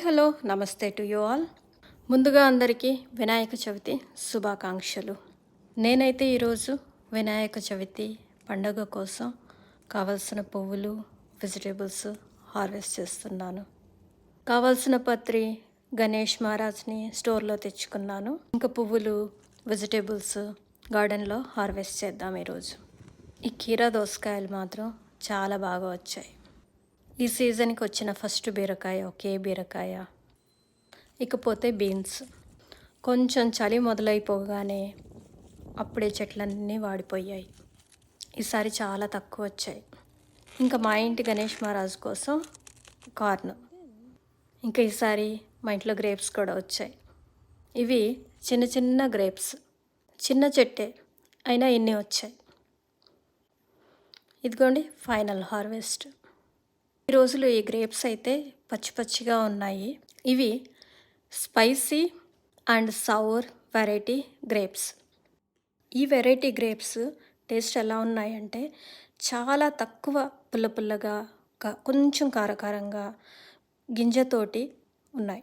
Hello నమస్తే to you all. ముందుగా అందరికీ వినాయక చవితి శుభాకాంక్షలు. నేనైతే ఈరోజు వినాయక చవితి పండగ కోసం కావలసిన పువ్వులు, వెజిటేబుల్స్ హార్వెస్ట్ చేస్తున్నాను. కావలసిన పత్రి గణేష్ మహారాజ్ని స్టోర్లో తెచ్చుకున్నాను. ఇంకా పువ్వులు, వెజిటేబుల్స్ గార్డెన్లో హార్వెస్ట్ చేద్దాం ఈరోజు. ఈ కీరా దోసకాయలు మాత్రం చాలా బాగా వచ్చాయి. ఈ సీజన్కి వచ్చిన ఫస్ట్ బీరకాయ, ఒకే బీరకాయ. ఇకపోతే బీన్స్. కొంచెం చలి మొదలైపోగానే అప్పుడే చెట్లన్నీ వాడిపోయాయి. ఈసారి చాలా తక్కువ వచ్చాయి. ఇంకా మా ఇంటి గణేష్ మహారాజ్ కోసం కార్న్. ఇంకా ఈసారి మా ఇంట్లో గ్రేప్స్ కూడా వచ్చాయి. ఇవి చిన్న చిన్న గ్రేప్స్, చిన్న చెట్టే అయినా ఇన్ని వచ్చాయి. ఇదిగోండి ఫైనల్ హార్వెస్ట్. ఈ రోజులు ఈ గ్రేప్స్ అయితే పచ్చి పచ్చిగా ఉన్నాయి. ఇవి spicy and sorrow variety grapes. ఈ వెరైటీ గ్రేప్స్ టేస్ట్ ఎలా ఉన్నాయంటే చాలా తక్కువ పుల్ల పుల్లగా, కొంచెం కారకారంగా గింజతోటి ఉన్నాయి.